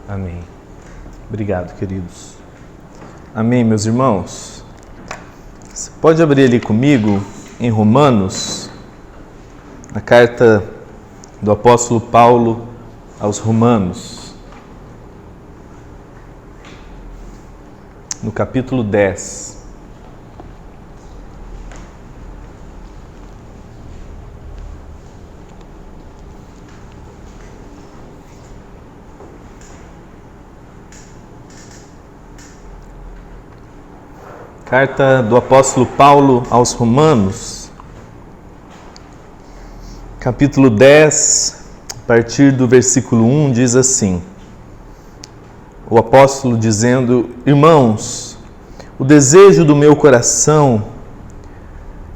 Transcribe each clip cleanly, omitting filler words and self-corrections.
Amém. Obrigado, queridos. Amém, meus irmãos. Você pode abrir ali comigo em Romanos, a carta do apóstolo Paulo aos Romanos, no capítulo 10. Carta do apóstolo Paulo aos Romanos, capítulo 10, a partir do versículo 1, diz assim: o apóstolo dizendo: Irmãos, o desejo do meu coração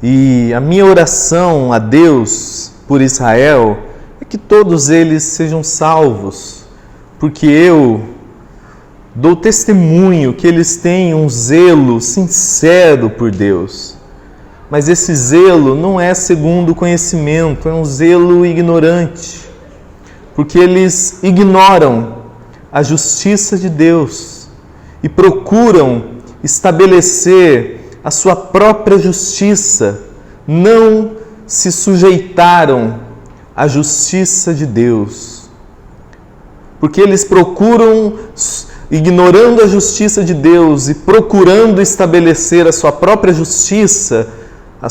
e a minha oração a Deus por Israel é que todos eles sejam salvos, porque eu dou testemunho que eles têm um zelo sincero por Deus. Mas esse zelo não é segundo o conhecimento, é um zelo ignorante, porque eles ignoram a justiça de Deus e procuram estabelecer a sua própria justiça, não se sujeitaram à justiça de Deus. Porque eles procuram, ignorando a justiça de Deus e procurando estabelecer a sua própria justiça,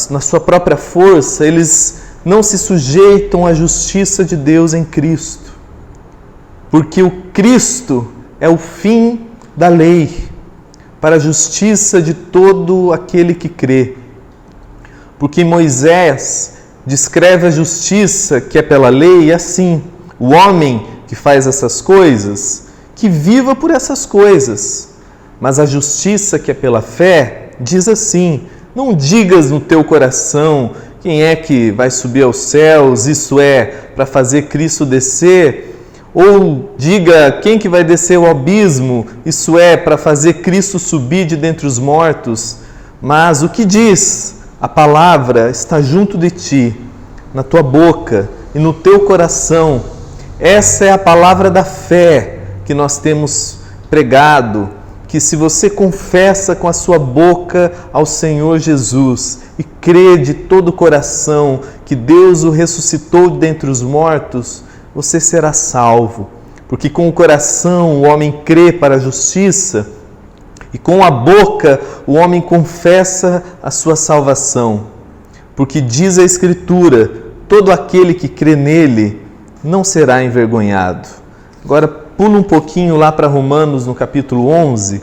na sua própria força, eles não se sujeitam à justiça de Deus em Cristo. Porque o Cristo é o fim da lei, para a justiça de todo aquele que crê. Porque Moisés descreve a justiça que é pela lei assim: o homem que faz essas coisas, que viva por essas coisas. Mas a justiça que é pela fé diz assim: não digas no teu coração quem é que vai subir aos céus, isso é, para fazer Cristo descer, ou diga quem que vai descer ao abismo, isso é, para fazer Cristo subir de dentre os mortos. Mas o que diz? A palavra está junto de ti, na tua boca e no teu coração. Essa é a palavra da fé que nós temos pregado, que se você confessa com a sua boca ao Senhor Jesus e crê de todo o coração que Deus o ressuscitou dentre os mortos, você será salvo. Porque com o coração o homem crê para a justiça e com a boca o homem confessa a sua salvação. Porque diz a Escritura: todo aquele que crê nele não será envergonhado. Agora pula um pouquinho lá para Romanos, no capítulo 11,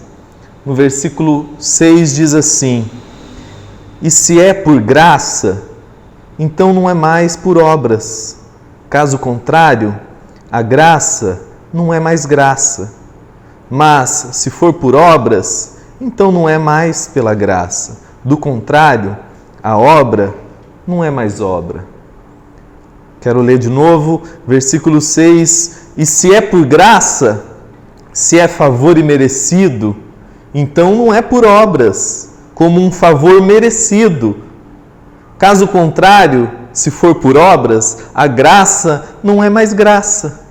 no versículo 6 diz assim: e se é por graça, então não é mais por obras. Caso contrário, a graça não é mais graça. Mas se for por obras, então não é mais pela graça. Do contrário, a obra não é mais obra. Quero ler de novo, versículo 6. E se é por graça, se é favor imerecido, então não é por obras, como um favor merecido. Caso contrário, se for por obras, a graça não é mais graça.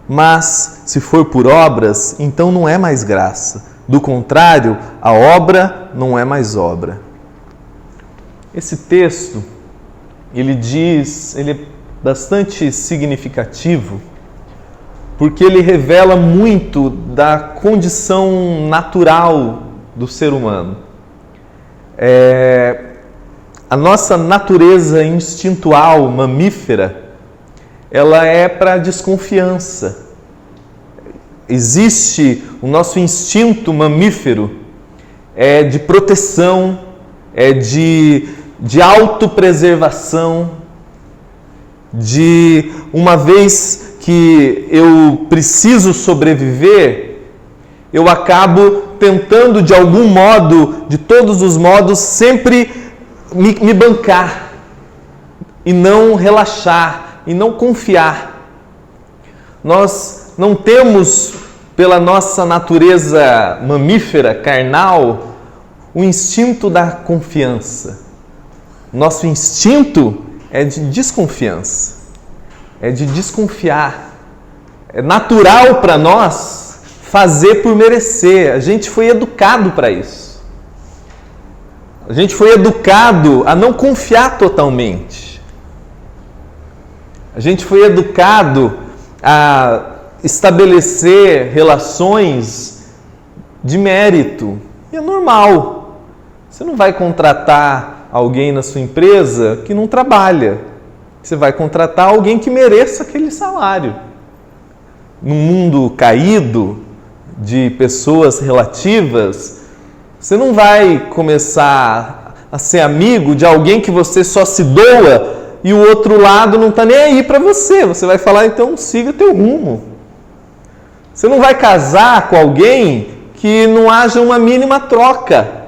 Mas se for por obras, então não é mais graça. Do contrário, a obra não é mais obra. Esse texto, ele é bastante significativo, porque ele revela muito da condição natural do ser humano. A nossa natureza instintual, mamífera, ela é para desconfiança. Existe o nosso instinto mamífero, é de proteção, é de autopreservação, de uma vez que eu preciso sobreviver, eu acabo tentando de algum modo, de todos os modos, sempre me bancar e não relaxar e não confiar. Nós não temos, pela nossa natureza mamífera, carnal, o instinto da confiança. Nosso instinto é de desconfiança, é de desconfiar, É natural para nós fazer por merecer. A gente foi educado para isso. A gente foi educado a não confiar totalmente. A gente foi educado a estabelecer relações de mérito. E é normal. Você não vai contratar alguém na sua empresa que não trabalha. Você vai contratar alguém que mereça aquele salário. Num mundo caído de pessoas relativas, você não vai começar a ser amigo de alguém que você só se doa e o outro lado não está nem aí para você. Você vai falar, então siga teu rumo. Você não vai casar com alguém que não haja uma mínima troca.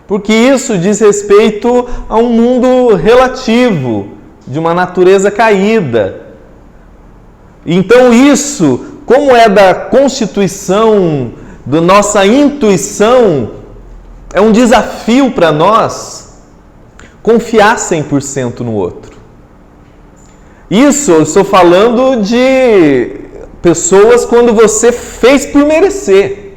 Porque isso diz respeito a um mundo relativo, de uma natureza caída. Então isso, como é da constituição, da nossa intuição, é um desafio para nós confiar 100% no outro. Isso eu estou falando de pessoas quando você fez por merecer.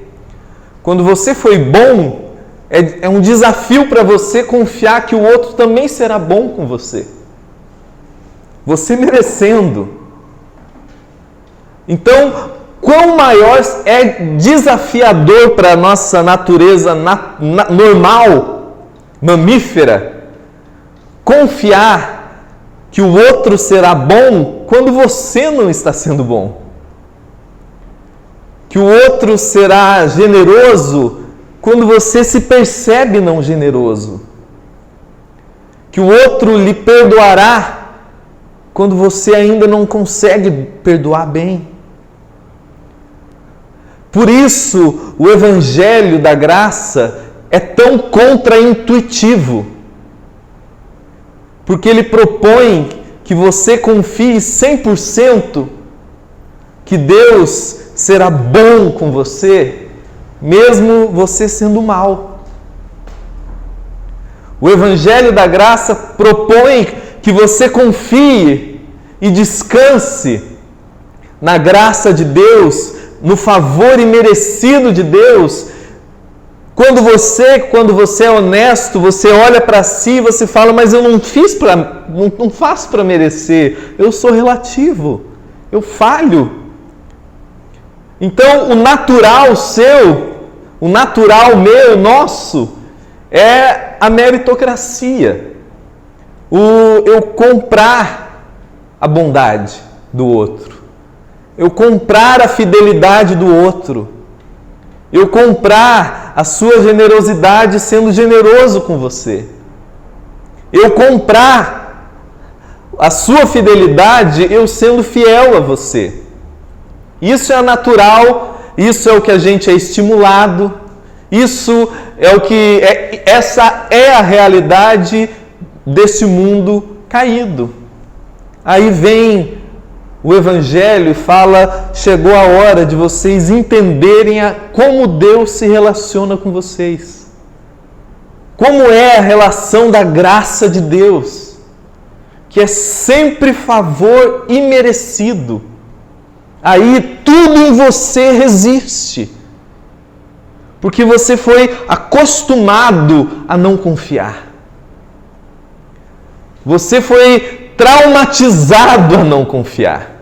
Quando você foi bom, é um desafio para você confiar que o outro também será bom com você. Você merecendo. Então, quão maior é desafiador para a nossa natureza normal, mamífera, confiar que o outro será bom quando você não está sendo bom. Que o outro será generoso quando você se percebe não generoso. Que o outro lhe perdoará quando você ainda não consegue perdoar bem. Por isso, o Evangelho da Graça é tão contraintuitivo. Porque ele propõe que você confie 100% que Deus será bom com você, mesmo você sendo mal. O Evangelho da Graça propõe que você confie e descanse na graça de Deus, no favor imerecido de Deus. Quando você é honesto, você olha para si e você fala, mas eu não faço para merecer, eu sou relativo, eu falho. Então, o natural seu, o natural meu, nosso, é a meritocracia. Eu comprar a bondade do outro. Eu comprar a fidelidade do outro. Eu comprar a sua generosidade sendo generoso com você. Eu comprar a sua fidelidade eu sendo fiel a você. Isso é natural, isso é o que a gente é estimulado, isso é o que essa é a realidade desse mundo caído. Aí vem o Evangelho e fala, chegou a hora de vocês entenderem como Deus se relaciona com vocês. Como é a relação da graça de Deus, que é sempre favor imerecido. Aí tudo em você resiste, porque você foi acostumado a não confiar. Você foi traumatizado a não confiar.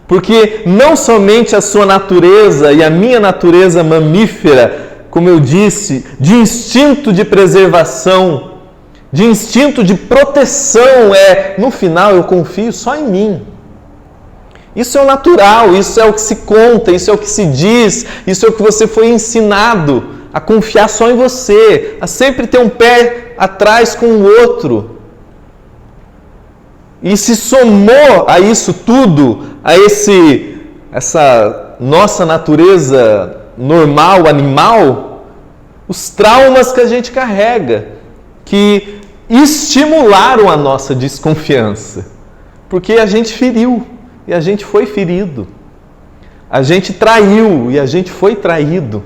Porque não somente a sua natureza e a minha natureza mamífera, como eu disse, de instinto de preservação, de instinto de proteção, no final eu confio só em mim. Isso é o natural, isso é o que se conta, isso é o que se diz, isso é o que você foi ensinado a confiar só em você, a sempre ter um pé atrás com o outro. E se somou a isso tudo, a essa nossa natureza normal, animal, os traumas que a gente carrega, que estimularam a nossa desconfiança, porque a gente feriu e a gente foi ferido, a gente traiu e a gente foi traído,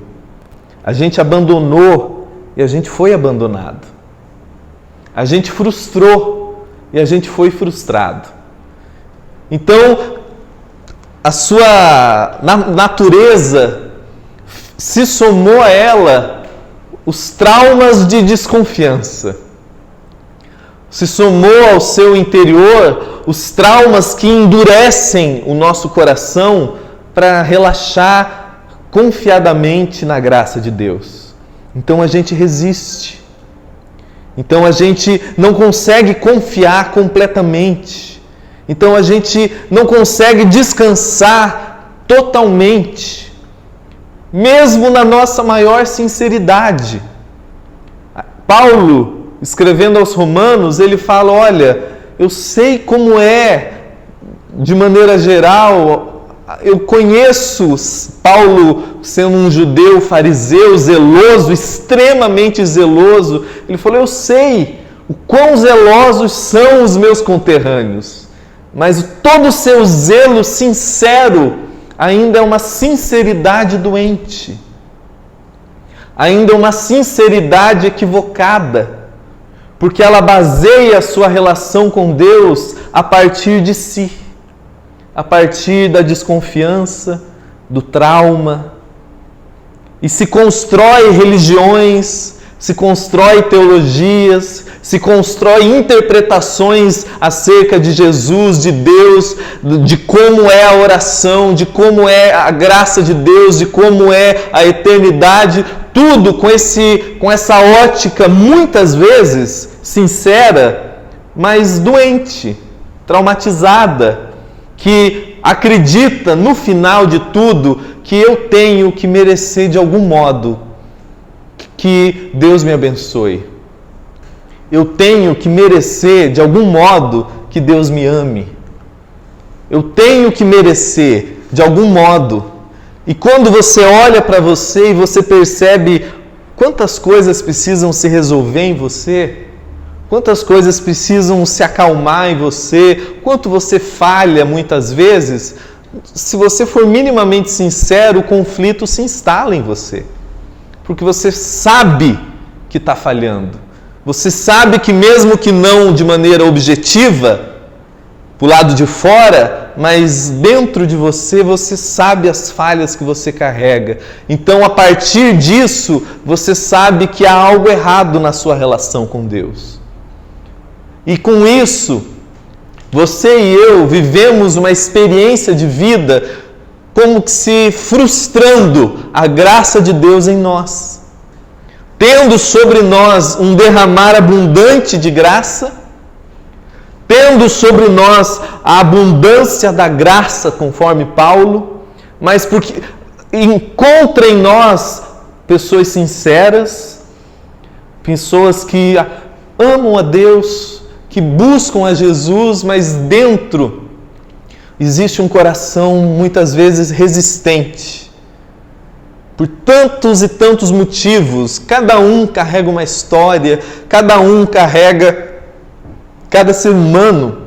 a gente abandonou e a gente foi abandonado, a gente frustrou e a gente foi frustrado. Então, a sua natureza se somou a ela os traumas de desconfiança. Se somou ao seu interior os traumas que endurecem o nosso coração para relaxar confiadamente na graça de Deus. Então a gente resiste. Então a gente não consegue confiar completamente. Então a gente não consegue descansar totalmente, mesmo na nossa maior sinceridade. Paulo, escrevendo aos Romanos, ele fala: olha, eu sei como é, de maneira geral, eu conheço Paulo sendo um judeu fariseu, zeloso, extremamente zeloso. Ele falou: eu sei o quão zelosos são os meus conterrâneos, mas todo o seu zelo sincero ainda é uma sinceridade doente, ainda é uma sinceridade equivocada, porque ela baseia a sua relação com Deus a partir de si, a partir da desconfiança, do trauma, e se constrói religiões, se constrói teologias, se constrói interpretações acerca de Jesus, de Deus, de como é a oração, de como é a graça de Deus, de como é a eternidade, tudo com essa ótica muitas vezes sincera, mas doente, traumatizada, que acredita no final de tudo que eu tenho que merecer de algum modo que Deus me abençoe. Eu tenho que merecer de algum modo que Deus me ame. Eu tenho que merecer de algum modo. E quando você olha para você e você percebe quantas coisas precisam se resolver em você, quantas coisas precisam se acalmar em você, quanto você falha muitas vezes, se você for minimamente sincero, o conflito se instala em você. Porque você sabe que está falhando. Você sabe que mesmo que não de maneira objetiva, para o lado de fora, mas dentro de você, você sabe as falhas que você carrega. Então, a partir disso, você sabe que há algo errado na sua relação com Deus. E com isso, você e eu vivemos uma experiência de vida como que se frustrando a graça de Deus em nós, tendo sobre nós um derramar abundante de graça, tendo sobre nós a abundância da graça, conforme Paulo, mas porque encontra em nós pessoas sinceras, pessoas que amam a Deus, que buscam a Jesus, mas dentro existe um coração muitas vezes resistente. Por tantos e tantos motivos, cada um carrega uma história, cada ser humano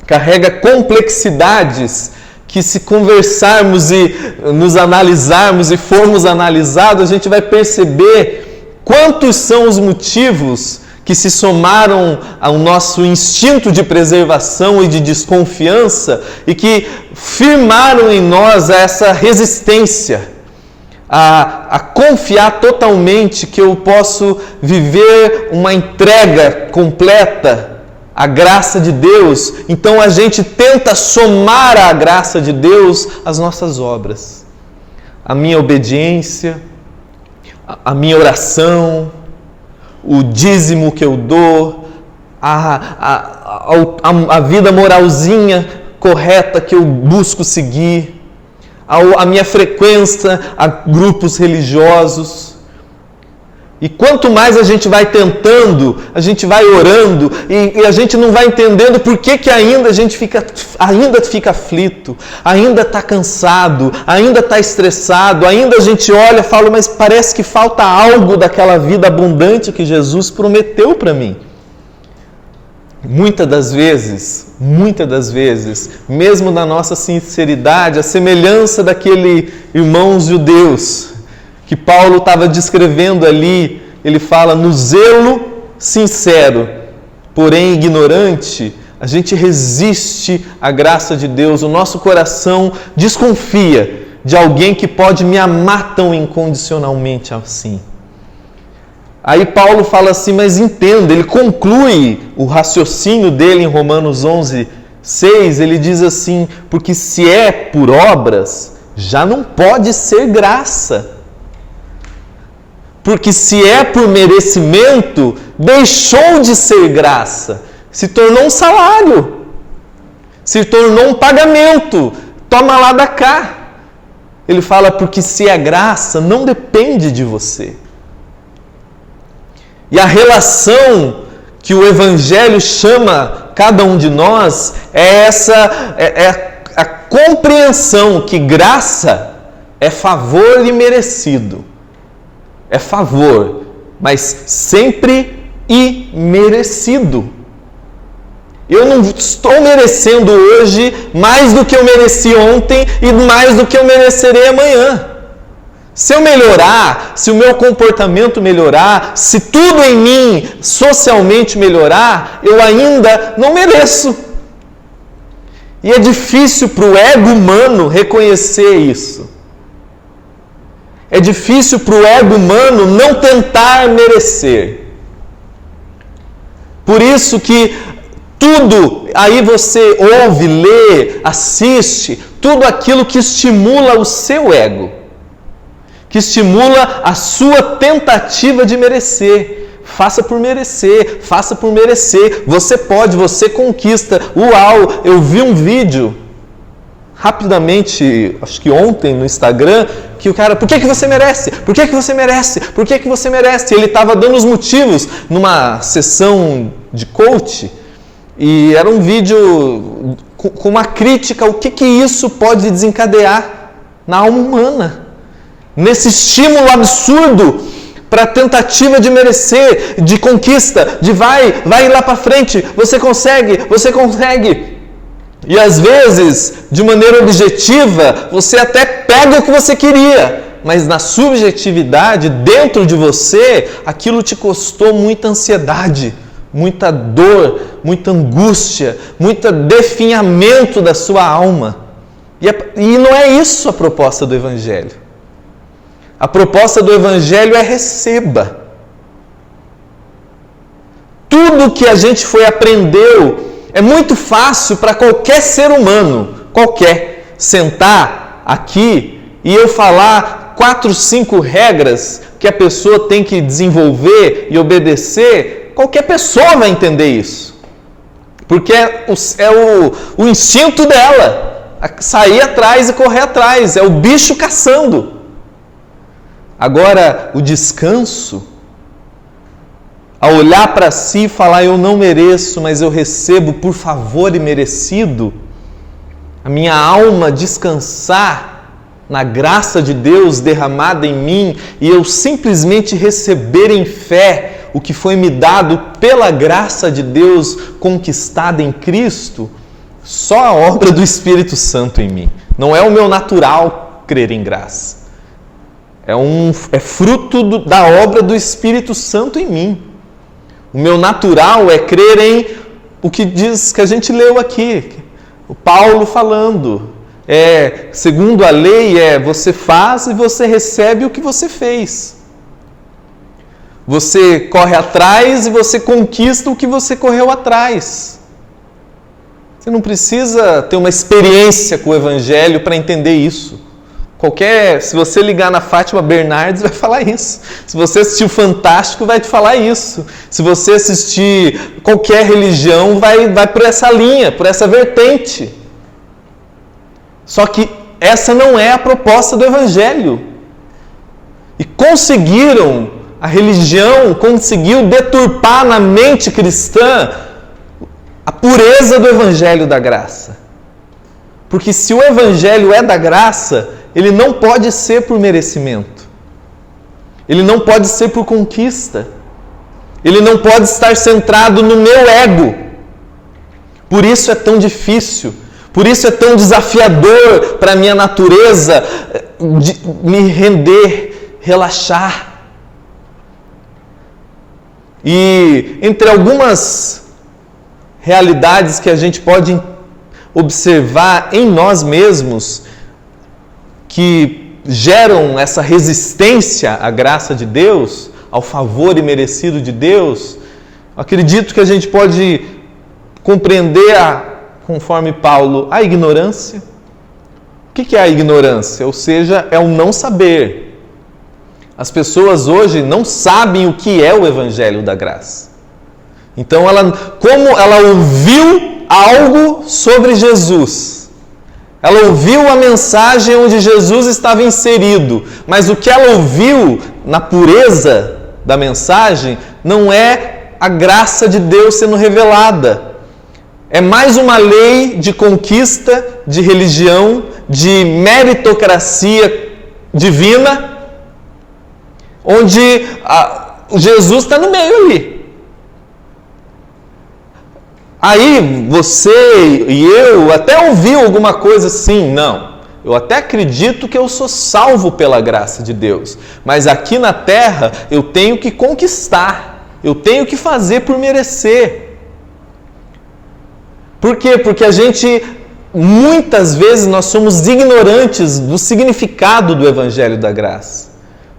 carrega complexidades que, se conversarmos e nos analisarmos e formos analisados, a gente vai perceber quantos são os motivos que se somaram ao nosso instinto de preservação e de desconfiança e que firmaram em nós essa resistência a confiar totalmente que eu posso viver uma entrega completa à graça de Deus. Então a gente tenta somar à graça de Deus as nossas obras, a minha obediência, a minha oração, o dízimo que eu dou, a vida moralzinha correta que eu busco seguir, a minha frequência a grupos religiosos. E quanto mais a gente vai tentando, a gente vai orando e a gente não vai entendendo por que ainda a gente fica aflito, ainda está cansado, ainda está estressado, ainda a gente olha e fala, mas parece que falta algo daquela vida abundante que Jesus prometeu para mim. Muitas das vezes, mesmo na nossa sinceridade, a semelhança daquele irmãos judeus que Paulo estava descrevendo ali, ele fala, no zelo sincero, porém ignorante, a gente resiste à graça de Deus, o nosso coração desconfia de alguém que pode me amar tão incondicionalmente assim. Aí Paulo fala assim, mas entenda, ele conclui o raciocínio dele em Romanos 11:6, ele diz assim, porque se é por obras, já não pode ser graça. Porque se é por merecimento, deixou de ser graça, se tornou um salário, se tornou um pagamento, toma lá da cá. Ele fala, porque se é graça, não depende de você. E a relação que o Evangelho chama cada um de nós é a compreensão que graça é favor imerecido. É favor, mas sempre imerecido. Eu não estou merecendo hoje mais do que eu mereci ontem e mais do que eu merecerei amanhã. Se eu melhorar, se o meu comportamento melhorar, se tudo em mim socialmente melhorar, eu ainda não mereço. E é difícil para o ego humano reconhecer isso. É difícil para o ego humano não tentar merecer. Por isso que tudo, aí você ouve, lê, assiste, tudo aquilo que estimula o seu ego, que estimula a sua tentativa de merecer. Faça por merecer, faça por merecer. Você pode, você conquista. Uau, eu vi um vídeo, rapidamente, acho que ontem no Instagram, que o cara, por que você merece? Por que você merece? Por que você merece? Ele estava dando os motivos numa sessão de coach, e era um vídeo com uma crítica, o que isso pode desencadear na alma humana. Nesse estímulo absurdo para a tentativa de merecer, de conquista, de vai lá para frente, você consegue. E às vezes, de maneira objetiva, você até pega o que você queria, mas na subjetividade, dentro de você, aquilo te custou muita ansiedade, muita dor, muita angústia, muito definhamento da sua alma. E não é isso a proposta do Evangelho. A proposta do Evangelho é receba. Tudo que a gente aprendeu, é muito fácil para qualquer ser humano, sentar aqui e eu falar 4, 5 regras que a pessoa tem que desenvolver e obedecer. Qualquer pessoa vai entender isso. Porque é o instinto dela, sair atrás e correr atrás, é o bicho caçando. Agora, o descanso, a olhar para si e falar, eu não mereço, mas eu recebo por favor e merecido, a minha alma descansar na graça de Deus derramada em mim e eu simplesmente receber em fé o que foi me dado pela graça de Deus conquistada em Cristo, só a obra do Espírito Santo em mim. Não é o meu natural crer em graça. É fruto da obra do Espírito Santo em mim. O meu natural é crer em o que diz que a gente leu aqui, o Paulo falando. Segundo a lei, você faz e você recebe o que você fez. Você corre atrás e você conquista o que você correu atrás. Você não precisa ter uma experiência com o Evangelho para entender isso. Se você ligar na Fátima Bernardes, vai falar isso. Se você assistir o Fantástico, vai te falar isso. Se você assistir qualquer religião, vai por essa linha, por essa vertente. Só que essa não é a proposta do Evangelho. E a religião conseguiu deturpar na mente cristã a pureza do Evangelho da graça. Porque se o Evangelho é da graça, ele não pode ser por merecimento. Ele não pode ser por conquista. Ele não pode estar centrado no meu ego. Por isso é tão difícil. Por isso é tão desafiador para a minha natureza de me render, relaxar. E entre algumas realidades que a gente pode observar em nós mesmos que geram essa resistência à graça de Deus, ao favor imerecido de Deus, acredito que a gente pode compreender, conforme Paulo, a ignorância. O que é a ignorância? Ou seja, é o não saber. As pessoas hoje não sabem o que é o Evangelho da Graça. Então, como ela ouviu algo sobre Jesus, ela ouviu a mensagem onde Jesus estava inserido, mas o que ela ouviu na pureza da mensagem não é a graça de Deus sendo revelada. É mais uma lei de conquista, de religião, de meritocracia divina, onde Jesus está no meio ali. Aí você e eu até ouviu alguma coisa assim, não. Eu até acredito que eu sou salvo pela graça de Deus, mas aqui na terra eu tenho que conquistar, eu tenho que fazer por merecer. Por quê? Porque muitas vezes nós somos ignorantes do significado do Evangelho da Graça.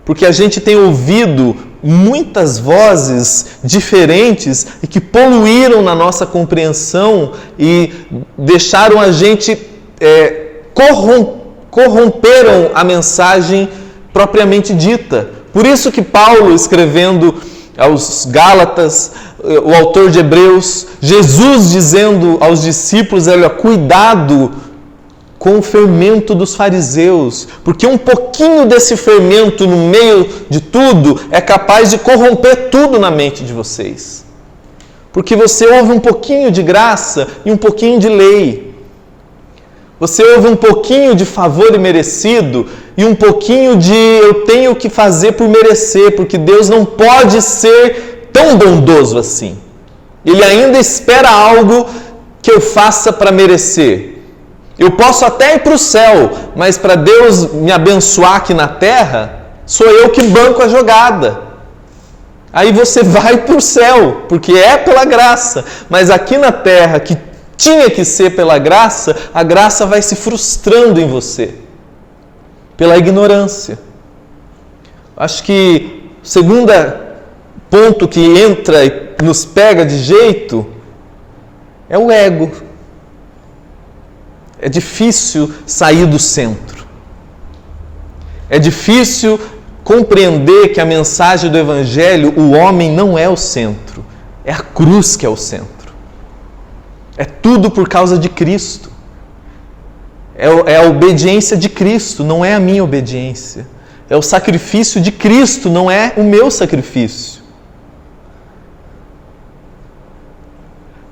Porque a gente tem ouvido muitas vozes diferentes e que poluíram na nossa compreensão e deixaram a gente, corromperam a mensagem propriamente dita. Por isso que Paulo, escrevendo aos Gálatas, o autor de Hebreus, Jesus dizendo aos discípulos, olha, cuidado com o fermento dos fariseus, porque um pouquinho desse fermento no meio de tudo é capaz de corromper tudo na mente de vocês. Porque você ouve um pouquinho de graça e um pouquinho de lei. Você ouve um pouquinho de favor imerecido e um pouquinho de eu tenho que fazer por merecer, porque Deus não pode ser tão bondoso assim. Ele ainda espera algo que eu faça para merecer. Eu posso até ir para o céu, mas para Deus me abençoar aqui na terra, sou eu que banco a jogada. Aí você vai para o céu, porque é pela graça. Mas aqui na terra, que tinha que ser pela graça, a graça vai se frustrando em você, pela ignorância. Acho que o segundo ponto que entra e nos pega de jeito é o ego. É difícil sair do centro. É difícil compreender que a mensagem do Evangelho, o homem não é o centro. É a cruz que é o centro. É tudo por causa de Cristo. É a obediência de Cristo, não é a minha obediência. É o sacrifício de Cristo, não é o meu sacrifício.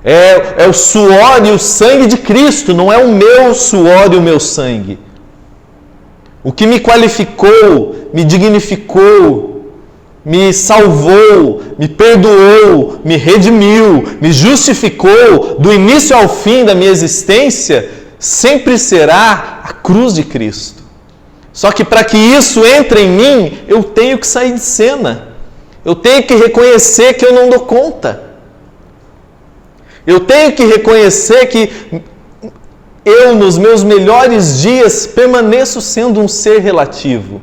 É o suor e o sangue de Cristo, não é o meu suor e o meu sangue. O que me qualificou, me dignificou, me salvou, me perdoou, me redimiu, me justificou do início ao fim da minha existência, sempre será a cruz de Cristo. Só que para que isso entre em mim, eu tenho que sair de cena. Eu tenho que reconhecer que eu não dou conta. Eu tenho que reconhecer que eu, nos meus melhores dias, permaneço sendo um ser relativo.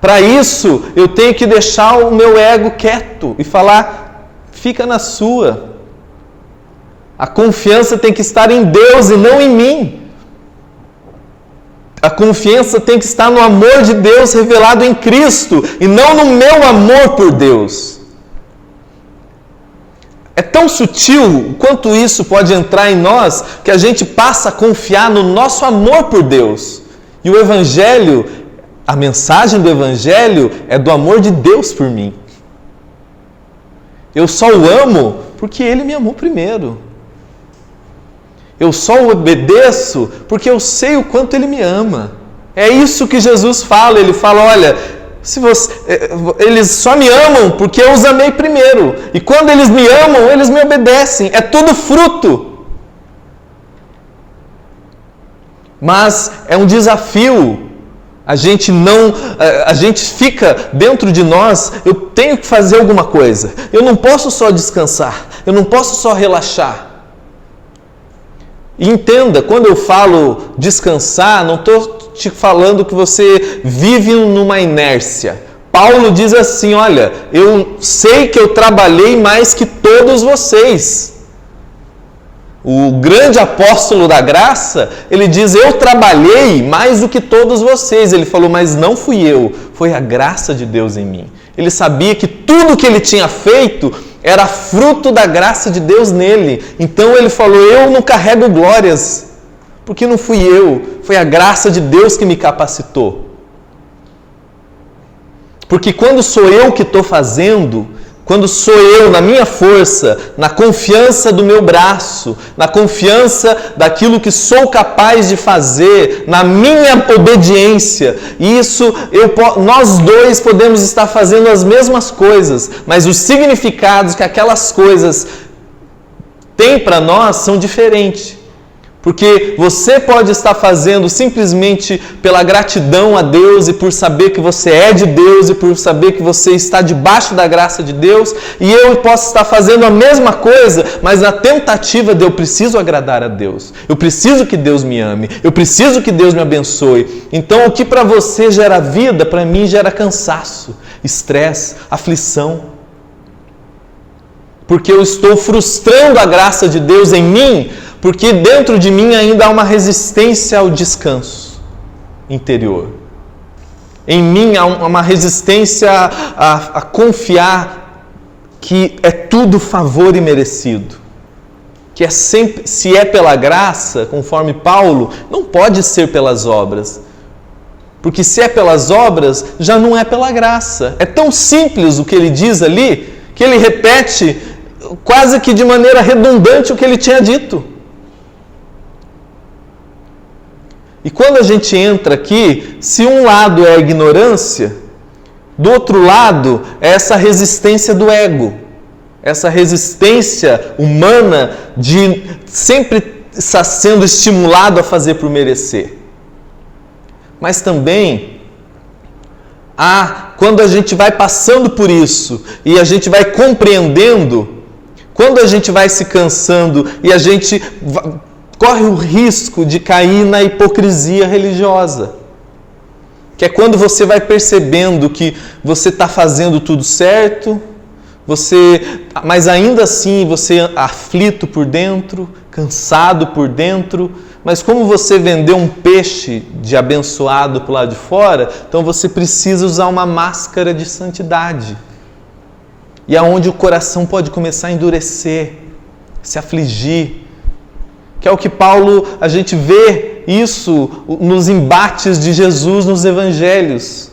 Para isso, eu tenho que deixar o meu ego quieto e falar, fica na sua. A confiança tem que estar em Deus e não em mim. A confiança tem que estar no amor de Deus revelado em Cristo e não no meu amor por Deus. É tão sutil quanto isso pode entrar em nós que a gente passa a confiar no nosso amor por Deus. E o Evangelho, a mensagem do Evangelho é do amor de Deus por mim. Eu só o amo porque Ele me amou primeiro. Eu só o obedeço porque eu sei o quanto Ele me ama. É isso que Jesus fala. Ele fala, olha, eles só me amam porque eu os amei primeiro. E quando eles me amam, eles me obedecem. É tudo fruto. Mas é um desafio. A gente fica dentro de nós, eu tenho que fazer alguma coisa. Eu não posso só descansar. Eu não posso só relaxar. E entenda, quando eu falo descansar, não estou te falando que você vive numa inércia. Paulo diz assim, olha, eu sei que eu trabalhei mais que todos vocês. O grande apóstolo da graça, ele diz, eu trabalhei mais do que todos vocês. Ele falou, mas não fui eu, foi a graça de Deus em mim. Ele sabia que tudo que ele tinha feito era fruto da graça de Deus nele. Então ele falou, eu não carrego glórias, porque não fui eu, foi a graça de Deus que me capacitou. Porque quando sou eu que estou fazendo, quando sou eu na minha força, na confiança do meu braço, na confiança daquilo que sou capaz de fazer, na minha obediência, isso nós dois podemos estar fazendo as mesmas coisas, mas os significados que aquelas coisas têm para nós são diferentes. Porque você pode estar fazendo simplesmente pela gratidão a Deus e por saber que você é de Deus e por saber que você está debaixo da graça de Deus, e eu posso estar fazendo a mesma coisa, mas na tentativa de eu preciso agradar a Deus, eu preciso que Deus me ame, eu preciso que Deus me abençoe. Então o que para você gera vida, para mim gera cansaço, estresse, aflição. Porque eu estou frustrando a graça de Deus em mim, porque dentro de mim ainda há uma resistência ao descanso interior. Em mim há uma resistência a confiar que é tudo favor e merecido. Que é sempre, se é pela graça, conforme Paulo, não pode ser pelas obras. Porque se é pelas obras, já não é pela graça. É tão simples o que ele diz ali, que ele repete quase que de maneira redundante o que ele tinha dito. E quando a gente entra aqui, se um lado é a ignorância, do outro lado é essa resistência do ego, essa resistência humana de sempre estar sendo estimulado a fazer por merecer. Mas também quando a gente vai passando por isso e a gente vai compreendendo, quando a gente vai se cansando e a gente corre o risco de cair na hipocrisia religiosa. Que é quando você vai percebendo que você está fazendo tudo certo, mas ainda assim você é aflito por dentro, cansado por dentro, mas como você vendeu um peixe de abençoado para o lado de fora, então você precisa usar uma máscara de santidade. E é onde o coração pode começar a endurecer, se afligir. Que é o que a gente vê isso nos embates de Jesus nos evangelhos.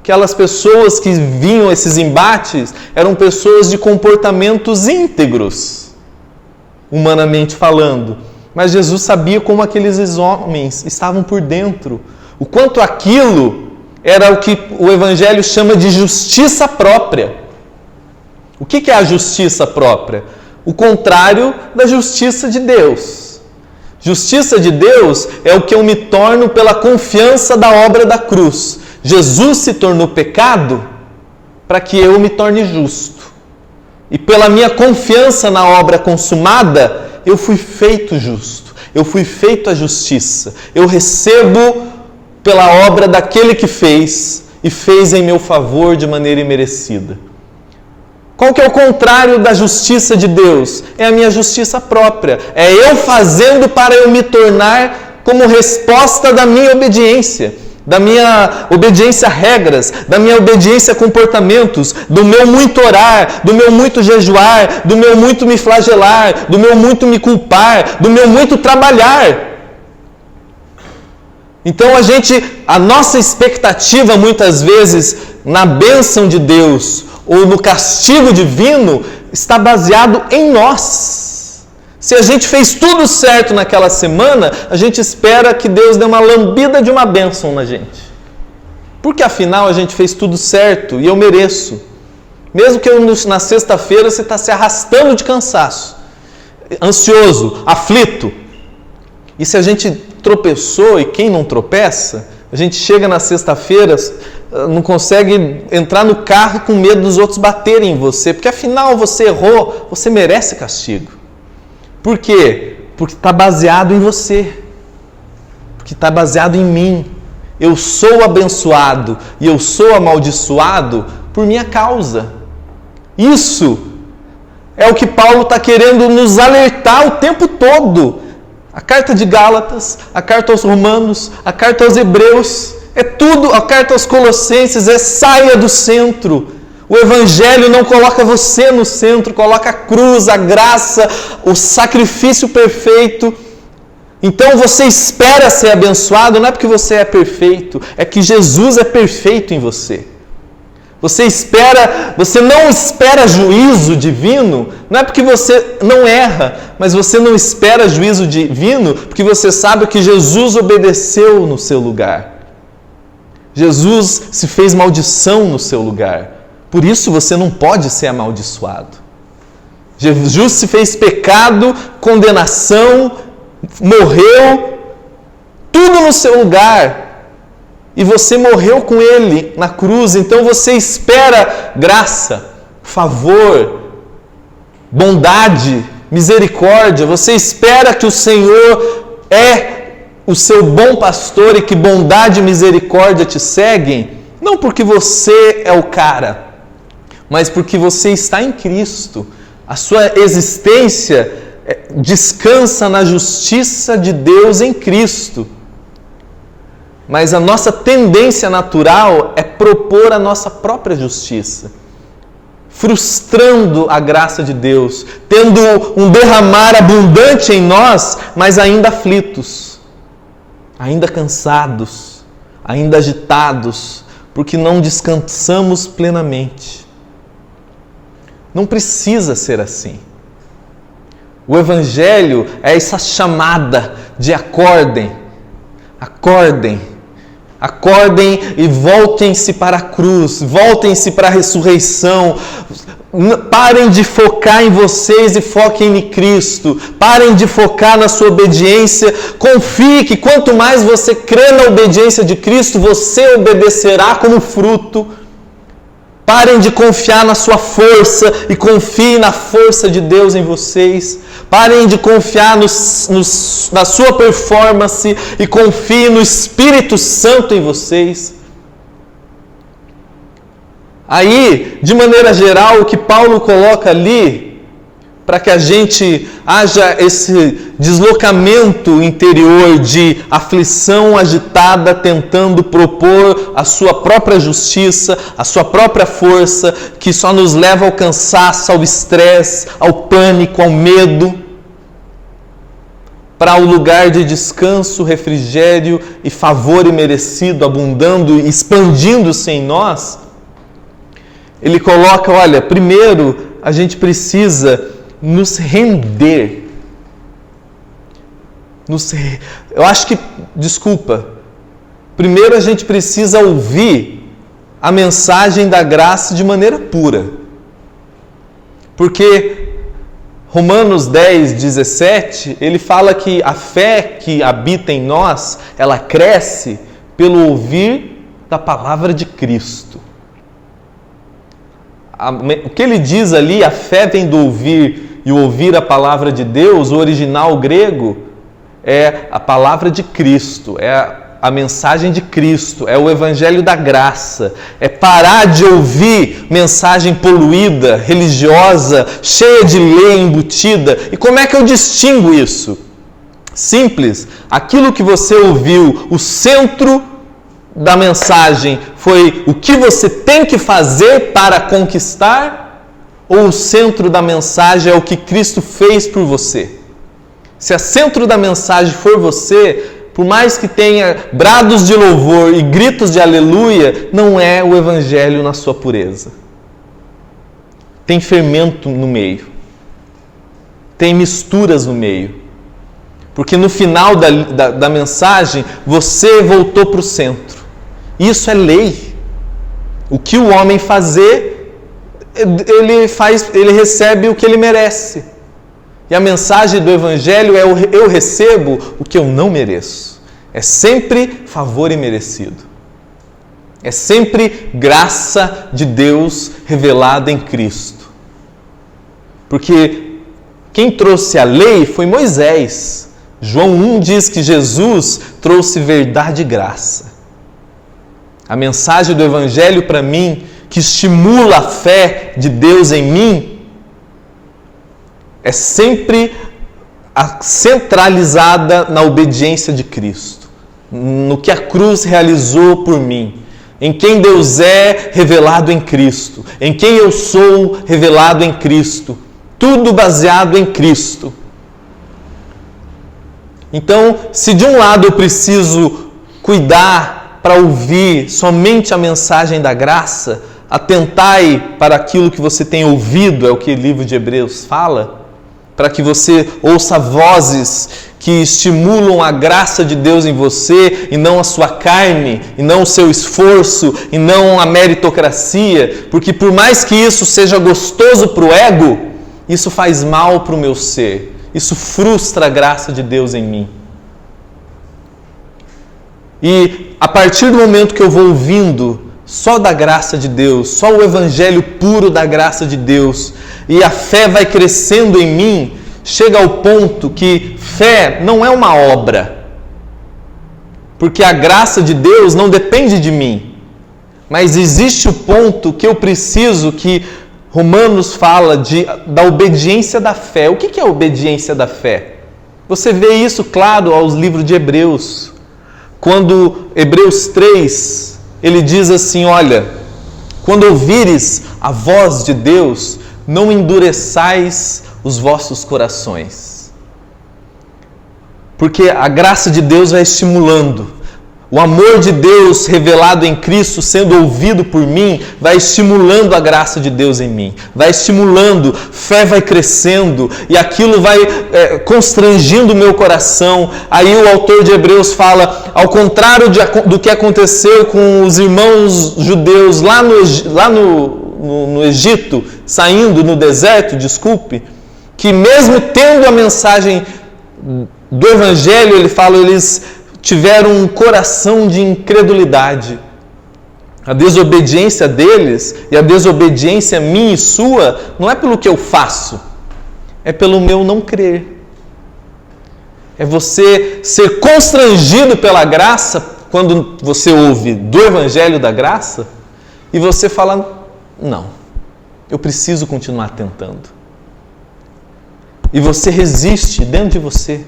Aquelas pessoas que vinham esses embates eram pessoas de comportamentos íntegros, humanamente falando. Mas Jesus sabia como aqueles homens estavam por dentro. O quanto aquilo era o que o evangelho chama de justiça própria. O que é a justiça própria? O contrário da justiça de Deus. Justiça de Deus é o que eu me torno pela confiança da obra da cruz. Jesus se tornou pecado para que eu me torne justo. E pela minha confiança na obra consumada, eu fui feito justo. Eu fui feito a justiça. Eu recebo pela obra daquele que fez e fez em meu favor de maneira imerecida. Qual que é o contrário da justiça de Deus? É a minha justiça própria. É eu fazendo para eu me tornar como resposta da minha obediência. Da minha obediência a regras, da minha obediência a comportamentos, do meu muito orar, do meu muito jejuar, do meu muito me flagelar, do meu muito me culpar, do meu muito trabalhar. Então a nossa expectativa muitas vezes na bênção de Deus ou no castigo divino está baseado em nós. Se a gente fez tudo certo naquela semana, a gente espera que Deus dê uma lambida de uma bênção na gente. Porque afinal a gente fez tudo certo e eu mereço. Mesmo que na sexta-feira você está se arrastando de cansaço, ansioso, aflito. E se a gente tropeçou, e quem não tropeça, A gente chega na sexta-feira, não consegue entrar no carro com medo dos outros baterem em você, porque afinal você errou, você merece castigo. Por quê? Porque está baseado em você, porque está baseado em mim. Eu sou abençoado e eu sou amaldiçoado por minha causa. Isso é o que Paulo está querendo nos alertar o tempo todo. A carta de Gálatas, a carta aos Romanos, a carta aos Hebreus, é tudo, a carta aos Colossenses, saia do centro. O Evangelho não coloca você no centro, coloca a cruz, a graça, o sacrifício perfeito. Então você espera ser abençoado, não é porque você é perfeito, é que Jesus é perfeito em você. Você não espera juízo divino, não é porque você não erra, mas você não espera juízo divino porque você sabe que Jesus obedeceu no seu lugar. Jesus se fez maldição no seu lugar. Por isso você não pode ser amaldiçoado. Jesus se fez pecado, condenação, morreu, tudo no seu lugar. E você morreu com Ele na cruz, então você espera graça, favor, bondade, misericórdia. Você espera que o Senhor é o seu bom pastor e que bondade e misericórdia te seguem, não porque você é o cara, mas porque você está em Cristo. A sua existência descansa na justiça de Deus em Cristo. Mas a nossa tendência natural é propor a nossa própria justiça, frustrando a graça de Deus, tendo um derramar abundante em nós, mas ainda aflitos, ainda cansados, ainda agitados, porque não descansamos plenamente. Não precisa ser assim. O Evangelho é essa chamada de acordem, acordem. Acordem e voltem-se para a cruz, voltem-se para a ressurreição. Parem de focar em vocês e foquem em Cristo. Parem de focar na sua obediência. Confie que quanto mais você crê na obediência de Cristo, você obedecerá como fruto. Parem de confiar na sua força e confiem na força de Deus em vocês. Parem de confiar na sua performance e confiem no Espírito Santo em vocês. Aí, de maneira geral, o que Paulo coloca ali, para que a gente haja esse deslocamento interior de aflição agitada, tentando propor a sua própria justiça, a sua própria força, que só nos leva ao cansaço, ao estresse, ao pânico, ao medo, para o lugar de descanso, refrigério e favor imerecido, abundando e expandindo-se em nós. Ele coloca, olha, primeiro a gente precisa nos render. Primeiro a gente precisa ouvir a mensagem da graça de maneira pura. Porque Romanos 10, 17, ele fala que a fé que habita em nós, ela cresce pelo ouvir da palavra de Cristo. O que ele diz ali, a fé vem do ouvir e o ouvir a palavra de Deus, o original grego é a palavra de Cristo, é a mensagem de Cristo, é o evangelho da graça, é parar de ouvir mensagem poluída, religiosa, cheia de lei embutida. E como é que eu distingo isso? Simples, aquilo que você ouviu, o centro da mensagem foi o que você tem que fazer para conquistar, ou o centro da mensagem é o que Cristo fez por você? Se o centro da mensagem for você, por mais que tenha brados de louvor e gritos de aleluia, não é o evangelho na sua pureza. Tem fermento no meio, tem misturas no meio, porque no final da mensagem você voltou para o centro. Isso é lei. O que o homem fazer, ele recebe o que ele merece. E a mensagem do Evangelho é: eu recebo o que eu não mereço. É sempre favor imerecido. É sempre graça de Deus revelada em Cristo. Porque quem trouxe a lei foi Moisés. João 1 diz que Jesus trouxe verdade e graça. A mensagem do Evangelho para mim, que estimula a fé de Deus em mim, é sempre centralizada na obediência de Cristo, no que a cruz realizou por mim, em quem Deus é revelado em Cristo, em quem eu sou revelado em Cristo, tudo baseado em Cristo. Então, se de um lado eu preciso cuidar para ouvir somente a mensagem da graça, atentai para aquilo que você tem ouvido, é o que o livro de Hebreus fala, para que você ouça vozes que estimulam a graça de Deus em você, e não a sua carne, e não o seu esforço, e não a meritocracia, porque por mais que isso seja gostoso para o ego, isso faz mal para o meu ser, isso frustra a graça de Deus em mim. E a partir do momento que eu vou ouvindo só da graça de Deus, só o evangelho puro da graça de Deus, e a fé vai crescendo em mim, chega ao ponto que fé não é uma obra, porque a graça de Deus não depende de mim, mas existe o ponto que eu preciso, que Romanos fala da obediência da fé. O que é a obediência da fé? Você vê isso claro aos livros de Hebreus, quando Hebreus 3, ele diz assim, olha, quando ouvires a voz de Deus, não endureçais os vossos corações. Porque a graça de Deus vai estimulando. O amor de Deus revelado em Cristo, sendo ouvido por mim, vai estimulando a graça de Deus em mim. Vai estimulando, fé vai crescendo e aquilo vai constrangindo o meu coração. Aí o autor de Hebreus fala, ao contrário do que aconteceu com os irmãos judeus lá no Egito, saindo no deserto, que mesmo tendo a mensagem do Evangelho, ele fala, eles tiveram um coração de incredulidade. A desobediência deles e a desobediência minha e sua não é pelo que eu faço, é pelo meu não crer. É você ser constrangido pela graça quando você ouve do Evangelho da graça e você fala, não, eu preciso continuar tentando. E você resiste dentro de você.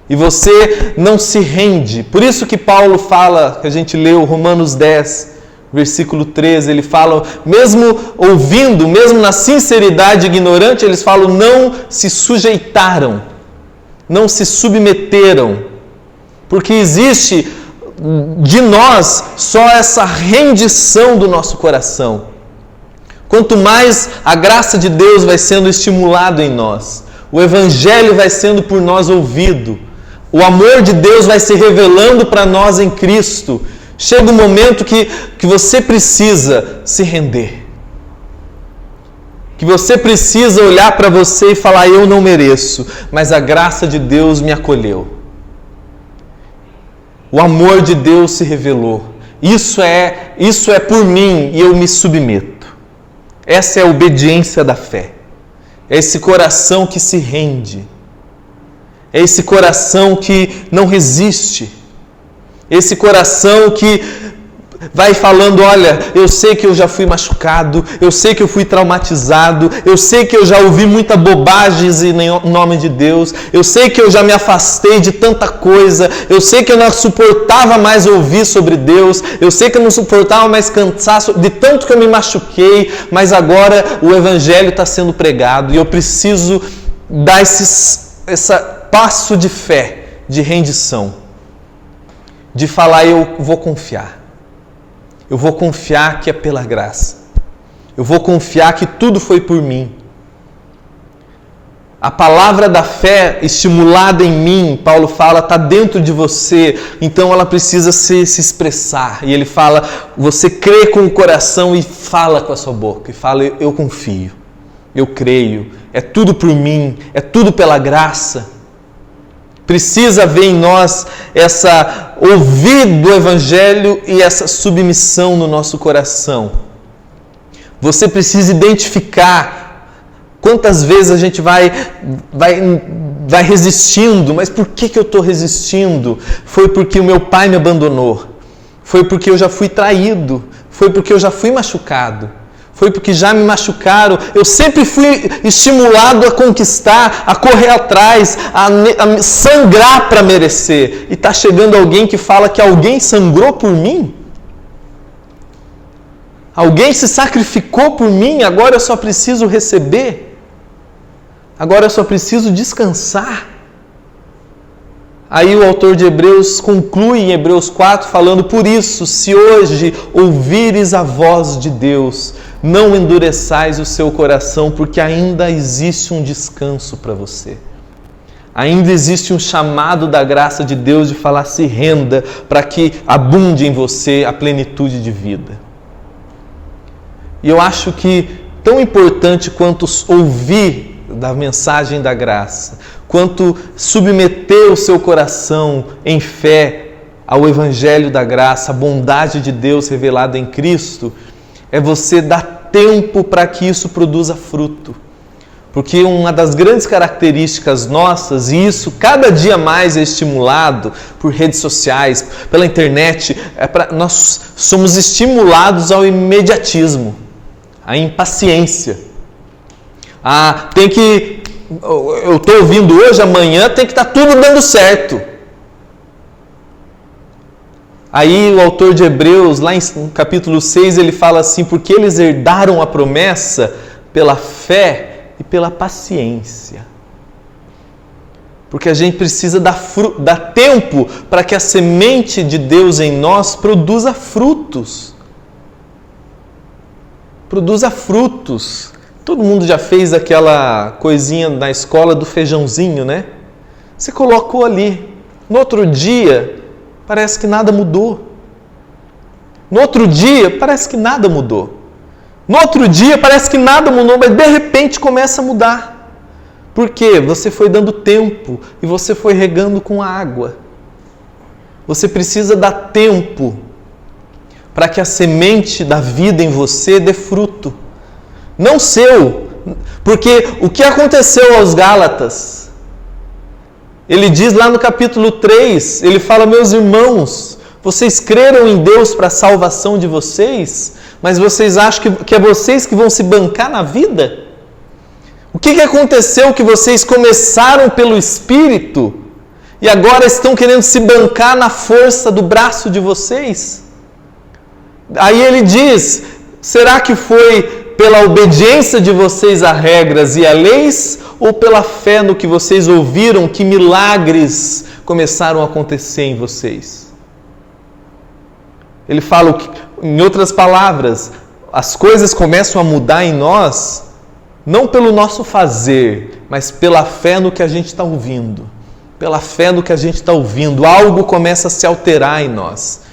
E você não se rende. Por isso que Paulo fala, que a gente leu Romanos 10, versículo 13, ele fala, mesmo ouvindo, mesmo na sinceridade ignorante, eles falam, não se sujeitaram, não se submeteram. Porque existe de nós só essa rendição do nosso coração. Quanto mais a graça de Deus vai sendo estimulado em nós, o Evangelho vai sendo por nós ouvido, o amor de Deus vai se revelando para nós em Cristo, chega um momento que você precisa se render. Que você precisa olhar para você e falar, eu não mereço, mas a graça de Deus me acolheu. O amor de Deus se revelou. Isso é por mim e eu me submeto. Essa é a obediência da fé. É esse coração que se rende. É esse coração que não resiste. Esse coração que vai falando, olha, eu sei que eu já fui machucado, eu sei que eu fui traumatizado, eu sei que eu já ouvi muita bobagens em nome de Deus, eu sei que eu já me afastei de tanta coisa, eu sei que eu não suportava mais ouvir sobre Deus, eu sei que eu não suportava mais cantar de tanto que eu me machuquei, mas agora o Evangelho está sendo pregado e eu preciso dar esse passo de fé, de rendição, de falar, eu vou confiar. Eu vou confiar que é pela graça. Eu vou confiar que tudo foi por mim. A palavra da fé estimulada em mim, Paulo fala, está dentro de você, então ela precisa se expressar. E ele fala, você crê com o coração e fala com a sua boca. E fala, eu confio, eu creio, é tudo por mim, é tudo pela graça. Precisa haver em nós essa ouvir do Evangelho e essa submissão no nosso coração. Você precisa identificar quantas vezes a gente vai resistindo. Mas por que eu estou resistindo? Foi porque o meu pai me abandonou. Foi porque eu já fui traído. Foi porque eu já fui machucado. Foi porque já me machucaram. Eu sempre fui estimulado a conquistar, a correr atrás, a sangrar para merecer. E está chegando alguém que fala que alguém sangrou por mim? Alguém se sacrificou por mim, agora eu só preciso receber? Agora eu só preciso descansar? Aí o autor de Hebreus conclui em Hebreus 4 falando: por isso, se hoje ouvires a voz de Deus, não endureçais o seu coração, porque ainda existe um descanso para você. Ainda existe um chamado da graça de Deus de falar: se renda, para que abunde em você a plenitude de vida. E eu acho que tão importante quanto ouvir da mensagem da graça, quanto submeter o seu coração em fé ao Evangelho da graça, a bondade de Deus revelada em Cristo, é você dar tempo para que isso produza fruto. Porque uma das grandes características nossas, e isso cada dia mais é estimulado por redes sociais, pela internet, nós somos estimulados ao imediatismo, à impaciência. Eu estou ouvindo hoje, amanhã tem que estar tudo dando certo. Aí o autor de Hebreus, lá no capítulo 6, ele fala assim: porque eles herdaram a promessa pela fé e pela paciência. Porque a gente precisa dar tempo para que a semente de Deus em nós produza frutos. Produza frutos. Todo mundo já fez aquela coisinha na escola do feijãozinho, né? Você colocou ali. No outro dia, parece que nada mudou. No outro dia, parece que nada mudou. No outro dia, parece que nada mudou, mas de repente começa a mudar. Por quê? Você foi dando tempo e você foi regando com água. Você precisa dar tempo para que a semente da vida em você dê fruto. Não seu, porque o que aconteceu aos Gálatas? Ele diz lá no capítulo 3, ele fala: meus irmãos, vocês creram em Deus para a salvação de vocês, mas vocês acham que é vocês que vão se bancar na vida? O que aconteceu que vocês começaram pelo Espírito e agora estão querendo se bancar na força do braço de vocês? Aí ele diz: será que foi pela obediência de vocês a regras e a leis, ou pela fé no que vocês ouviram que milagres começaram a acontecer em vocês? Ele fala, em outras palavras, as coisas começam a mudar em nós, não pelo nosso fazer, mas pela fé no que a gente está ouvindo. Pela fé no que a gente está ouvindo, algo começa a se alterar em nós.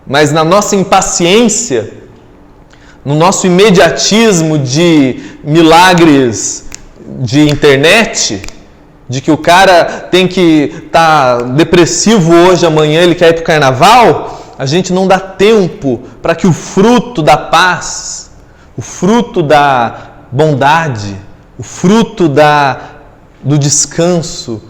Mas na nossa impaciência, no nosso imediatismo de milagres de internet, de que o cara tem que estar depressivo hoje, amanhã ele quer ir para o carnaval, a gente não dá tempo para que o fruto da paz, o fruto da bondade, o fruto do descanso,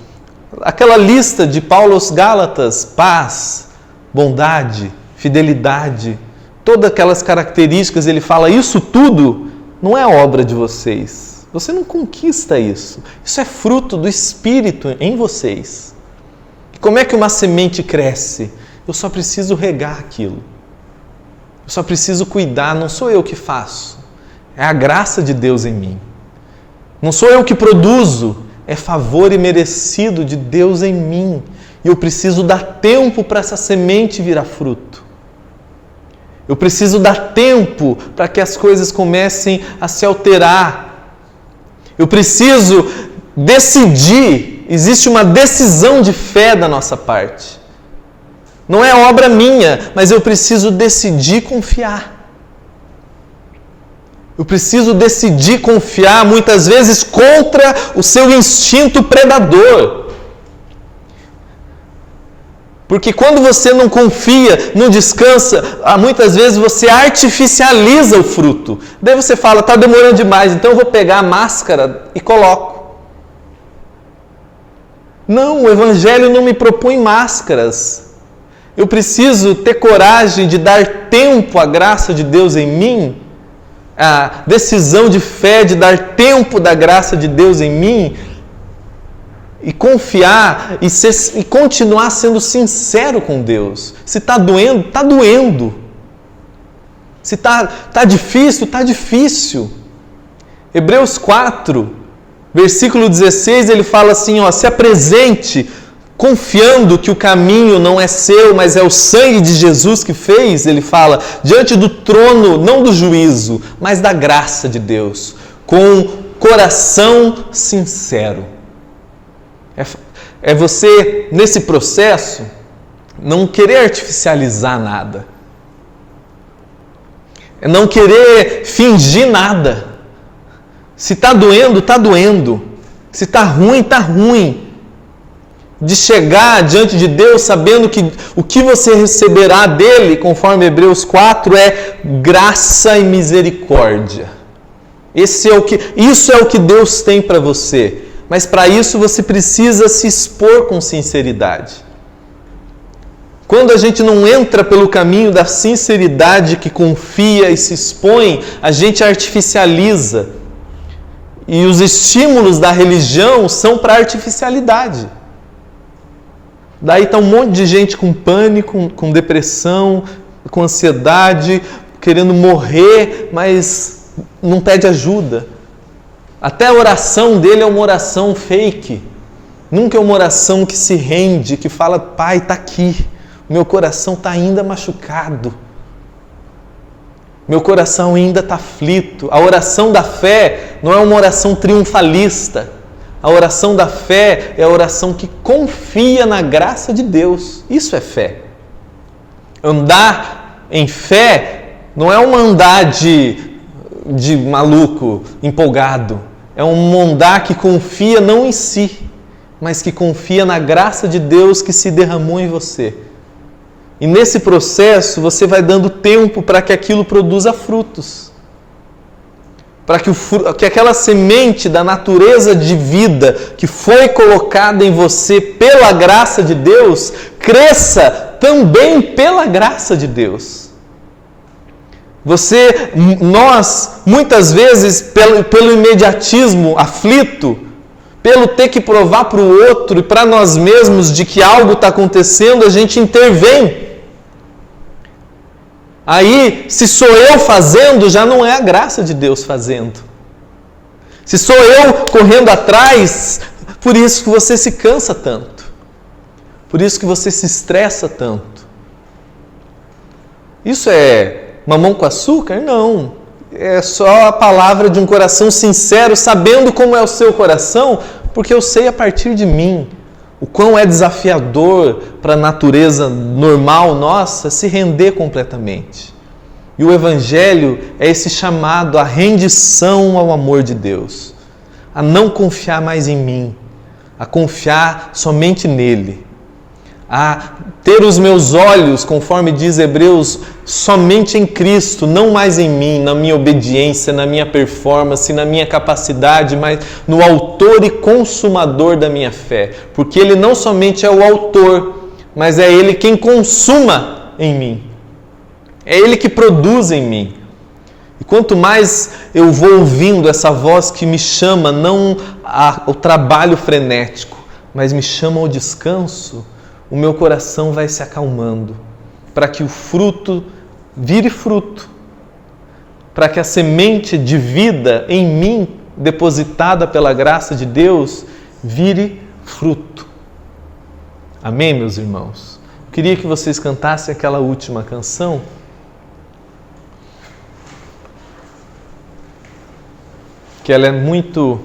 aquela lista de Paulo aos Gálatas: paz, bondade, fidelidade, todas aquelas características, ele fala: isso tudo não é obra de vocês. Você não conquista isso. Isso é fruto do Espírito em vocês. E como é que uma semente cresce? Eu só preciso regar aquilo. Eu só preciso cuidar. Não sou eu que faço. É a graça de Deus em mim. Não sou eu que produzo. É favor imerecido de Deus em mim. E eu preciso dar tempo para essa semente virar fruto. Eu preciso dar tempo para que as coisas comecem a se alterar. Eu preciso decidir. Existe uma decisão de fé da nossa parte. Não é obra minha, mas eu preciso decidir confiar. Eu preciso decidir confiar, muitas vezes contra o seu instinto predador. Porque quando você não confia, não descansa, muitas vezes você artificializa o fruto. Daí você fala, está demorando demais, então eu vou pegar a máscara e coloco. Não, o Evangelho não me propõe máscaras. Eu preciso ter coragem de dar tempo à graça de Deus em mim, a decisão de fé de dar tempo da graça de Deus em mim, e confiar e continuar sendo sincero com Deus. Se está doendo, está doendo. Se está difícil, está difícil. Hebreus 4, versículo 16, ele fala assim, se apresente confiando que o caminho não é seu, mas é o sangue de Jesus que fez. Ele fala, diante do trono, não do juízo, mas da graça de Deus, com coração sincero. É você, nesse processo, não querer artificializar nada. É não querer fingir nada. Se está doendo, está doendo. Se está ruim, está ruim. De chegar diante de Deus sabendo que o que você receberá dele, conforme Hebreus 4, é graça e misericórdia. Isso é o que Deus tem para você. Mas para isso você precisa se expor com sinceridade. Quando a gente não entra pelo caminho da sinceridade, que confia e se expõe, a gente artificializa. E os estímulos da religião são para artificialidade. Daí está um monte de gente com pânico, com depressão, com ansiedade, querendo morrer, mas não pede ajuda. Até a oração dele é uma oração fake. Nunca é uma oração que se rende, que fala, Pai, está aqui. Meu coração está ainda machucado. Meu coração ainda está aflito. A oração da fé não é uma oração triunfalista. A oração da fé é a oração que confia na graça de Deus. Isso é fé. Andar em fé não é um andar de maluco, empolgado. É um andar que confia não em si, mas que confia na graça de Deus que se derramou em você. E nesse processo você vai dando tempo para que aquilo produza frutos. Para que aquela semente da natureza de vida que foi colocada em você pela graça de Deus, cresça também pela graça de Deus. Nós, muitas vezes, pelo imediatismo aflito, pelo ter que provar para o outro e para nós mesmos de que algo está acontecendo, a gente intervém. Aí, se sou eu fazendo, já não é a graça de Deus fazendo. Se sou eu correndo atrás, por isso que você se cansa tanto. Por isso que você se estressa tanto. Isso é mamão com açúcar? Não. É só a palavra de um coração sincero, sabendo como é o seu coração, porque eu sei a partir de mim o quão é desafiador para a natureza normal nossa se render completamente. E o Evangelho é esse chamado à rendição ao amor de Deus, a não confiar mais em mim, a confiar somente nele, a ter os meus olhos, conforme diz Hebreus, somente em Cristo, não mais em mim, na minha obediência, na minha performance, na minha capacidade, mas no autor e consumador da minha fé. Porque Ele não somente é o autor, mas é Ele quem consuma em mim. É Ele que produz em mim. E quanto mais eu vou ouvindo essa voz que me chama, não ao trabalho frenético, mas me chama ao descanso, o meu coração vai se acalmando, para que o fruto vire fruto, para que a semente de vida em mim, depositada pela graça de Deus, vire fruto. Amém, meus irmãos? Eu queria que vocês cantassem aquela última canção. Que ela é muito...